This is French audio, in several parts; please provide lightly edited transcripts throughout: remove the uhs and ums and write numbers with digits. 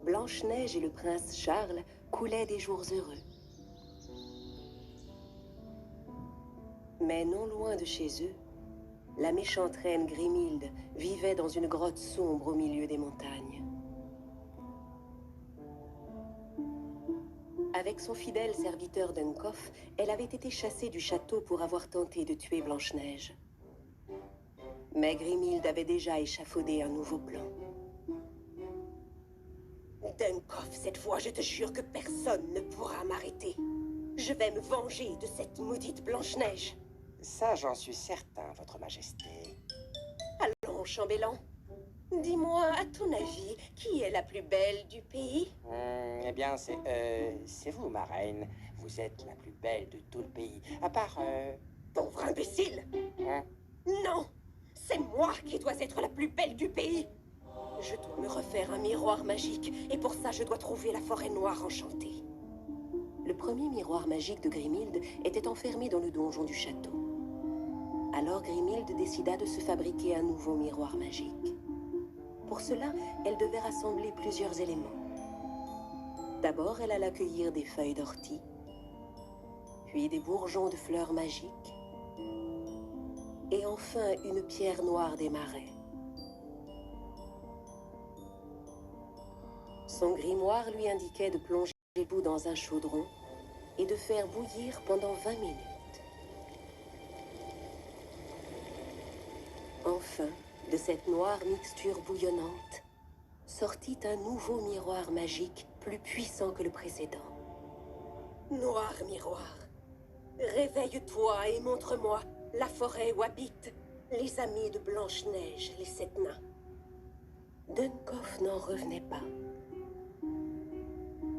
Blanche-Neige et le prince Charles coulaient des jours heureux. Mais non loin de chez eux, la méchante reine Grimhilde vivait dans une grotte sombre au milieu des montagnes. Avec son fidèle serviteur Dunkoff, elle avait été chassée du château pour avoir tenté de tuer Blanche-Neige. Mais Grimhilde avait déjà échafaudé un nouveau plan. Dunkoff, cette fois, je te jure que personne ne pourra m'arrêter. Je vais me venger de cette maudite Blanche-Neige. Ça, j'en suis certain, votre majesté. Allons, chambellan. Dis-moi, à ton avis, qui est la plus belle du pays? Eh bien, c'est vous, ma reine. Vous êtes la plus belle de tout le pays. À part, Pauvre imbécile! Hein? Non! C'est moi qui dois être la plus belle du pays! Je dois me refaire un miroir magique, et pour ça, je dois trouver la forêt noire enchantée. Le premier miroir magique de Grimhilde était enfermé dans le donjon du château. Alors Grimhilde décida de se fabriquer un nouveau miroir magique. Pour cela, elle devait rassembler plusieurs éléments. D'abord, elle alla cueillir des feuilles d'ortie, puis des bourgeons de fleurs magiques, et enfin une pierre noire des marais. Son grimoire lui indiquait de plonger les bouts dans un chaudron et de faire bouillir pendant 20 minutes. Enfin, de cette noire mixture bouillonnante, sortit un nouveau miroir magique plus puissant que le précédent. Noir miroir, réveille-toi et montre-moi la forêt où habitent les amis de Blanche-Neige, les 7 nains. Dunkoff n'en revenait pas.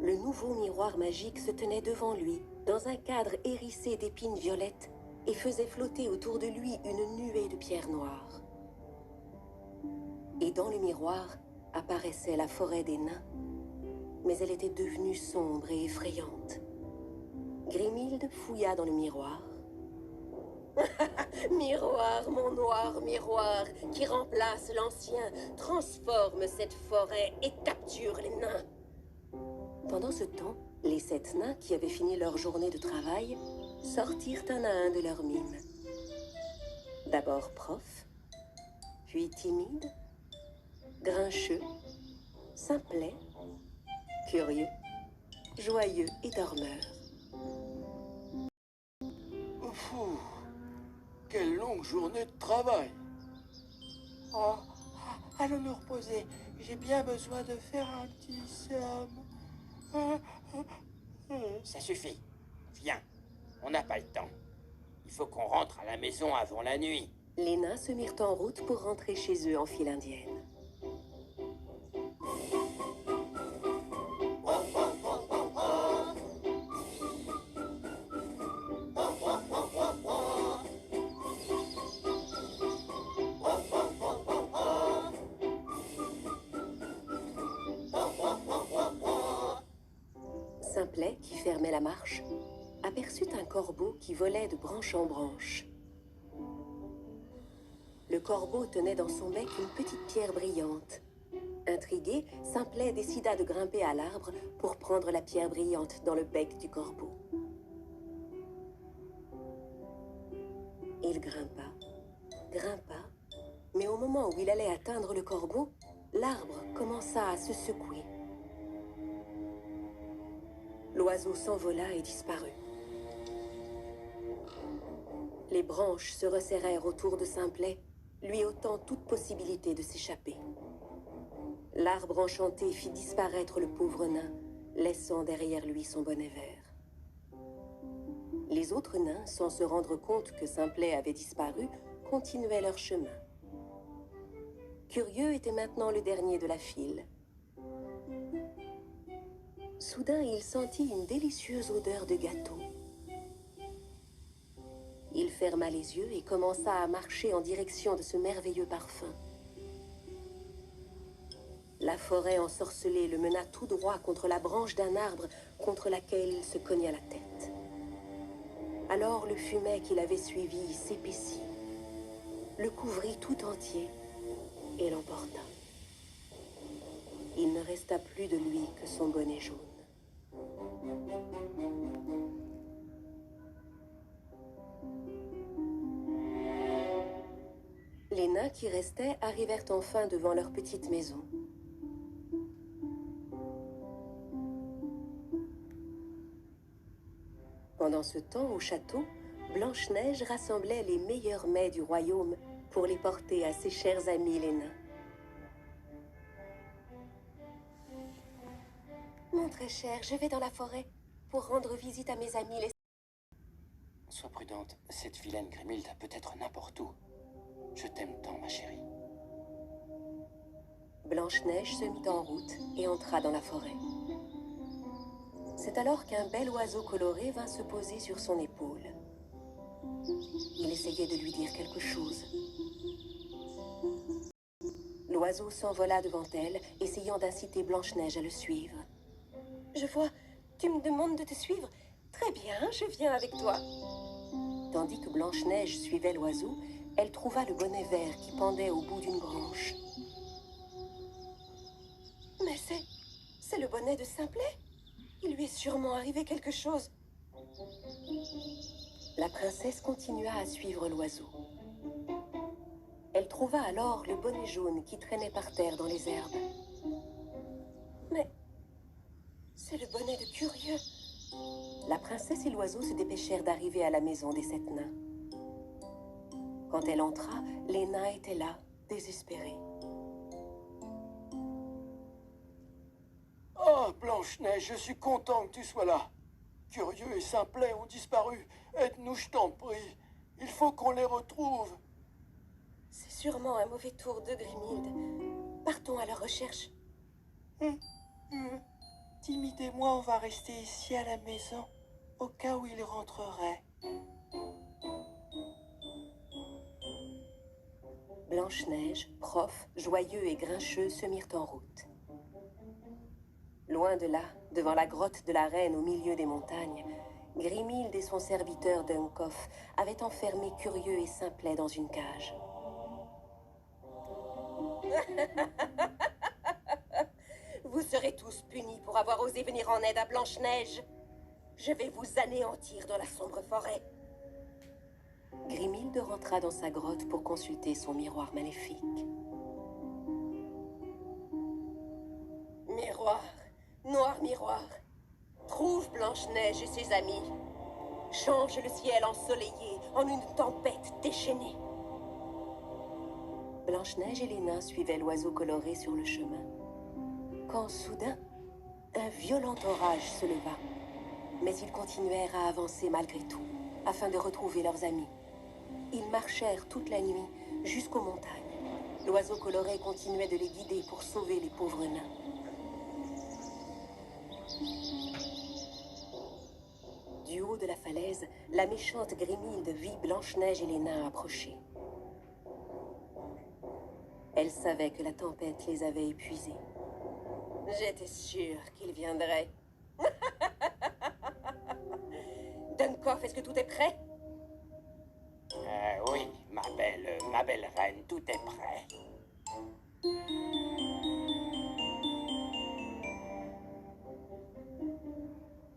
Le nouveau miroir magique se tenait devant lui, dans un cadre hérissé d'épines violettes, et faisait flotter autour de lui une nuée de pierres noires. Et dans le miroir apparaissait la forêt des nains, mais elle était devenue sombre et effrayante. Grimhilde fouilla dans le miroir. Miroir, mon noir miroir, qui remplace l'ancien, transforme cette forêt et capture les nains. Pendant ce temps, les 7 nains qui avaient fini leur journée de travail sortirent un à un de leur mine. D'abord prof, puis timide, grincheux, simplet, curieux, joyeux et dormeur. Fou, quelle longue journée de travail. Oh, allons nous reposer. J'ai bien besoin de faire un petit somme. Ça suffit. Viens, on n'a pas le temps. Il faut qu'on rentre à la maison avant la nuit. Les nains se mirent en route pour rentrer chez eux en file indienne. Simplet, qui fermait la marche, aperçut un corbeau qui volait de branche en branche. Le corbeau tenait dans son bec une petite pierre brillante. Intrigué, Simplet décida de grimper à l'arbre pour prendre la pierre brillante dans le bec du corbeau. Il grimpa, mais au moment où il allait atteindre le corbeau, l'arbre commença à se secouer. L'oiseau s'envola et disparut. Les branches se resserrèrent autour de Simplet, lui ôtant toute possibilité de s'échapper. L'arbre enchanté fit disparaître le pauvre nain, laissant derrière lui son bonnet vert. Les autres nains, sans se rendre compte que Simplet avait disparu, continuaient leur chemin. Curieux était maintenant le dernier de la file. Soudain, il sentit une délicieuse odeur de gâteau. Il ferma les yeux et commença à marcher en direction de ce merveilleux parfum. La forêt ensorcelée le mena tout droit contre la branche d'un arbre contre laquelle il se cogna la tête. Alors le fumet qu'il avait suivi s'épaissit, le couvrit tout entier et l'emporta. il ne resta plus de lui que son bonnet jaune. Les nains qui restaient arrivèrent enfin devant leur petite maison. Pendant ce temps, au château, Blanche-Neige rassemblait les meilleurs mets du royaume pour les porter à ses chers amis les nains. Mon très cher, je vais dans la forêt pour rendre visite à mes amis les... Sois prudente, cette vilaine Grimhilde peut être n'importe où. Je t'aime tant, ma chérie. Blanche-Neige se mit en route et entra dans la forêt. C'est alors qu'un bel oiseau coloré vint se poser sur son épaule. Il essayait de lui dire quelque chose. L'oiseau s'envola devant elle, essayant d'inciter Blanche-Neige à le suivre. « Je vois, tu me demandes de te suivre? Très bien, je viens avec toi. » Tandis que Blanche-Neige suivait l'oiseau, elle trouva le bonnet vert qui pendait au bout d'une branche. « Mais c'est le bonnet de Simplet. Il lui est sûrement arrivé quelque chose. » La princesse continua à suivre l'oiseau. Elle trouva alors le bonnet jaune qui traînait par terre dans les herbes. Mais c'est le bonnet de Curieux. La princesse et l'oiseau se dépêchèrent d'arriver à la maison des 7 nains. Quand elle entra, les nains étaient là, désespérés. Oh, Blanche-Neige, je suis content que tu sois là. Curieux et Simplet ont disparu. Aide-nous, je t'en prie. Il faut qu'on les retrouve. C'est sûrement un mauvais tour de Grimhilde. Partons à leur recherche. Timide et moi, on va rester ici à la maison, au cas où ils rentreraient. Blanche-Neige, Prof, Joyeux et Grincheux se mirent en route. Loin de là, devant la grotte de la reine au milieu des montagnes, Grimhilde et son serviteur Dunkoff avaient enfermé Curieux et Simplet dans une cage. Vous serez tous punis pour avoir osé venir en aide à Blanche-Neige. Je vais vous anéantir dans la sombre forêt. Grimhilde rentra dans sa grotte pour consulter son miroir maléfique. Miroir, noir miroir, trouve Blanche-Neige et ses amis. Change le ciel ensoleillé en une tempête déchaînée. Blanche-Neige et les nains suivaient l'oiseau coloré sur le chemin. Quand soudain, un violent orage se leva. Mais ils continuèrent à avancer malgré tout, afin de retrouver leurs amis. Ils marchèrent toute la nuit jusqu'aux montagnes. L'oiseau coloré continuait de les guider pour sauver les pauvres nains. Du haut de la falaise, la méchante Grimhilde vit Blanche-Neige et les nains approcher. Elle savait que la tempête les avait épuisés. J'étais sûre qu'ils viendraient. Dunkoff, est-ce que tout est prêt? Oui, ma belle reine, tout est prêt.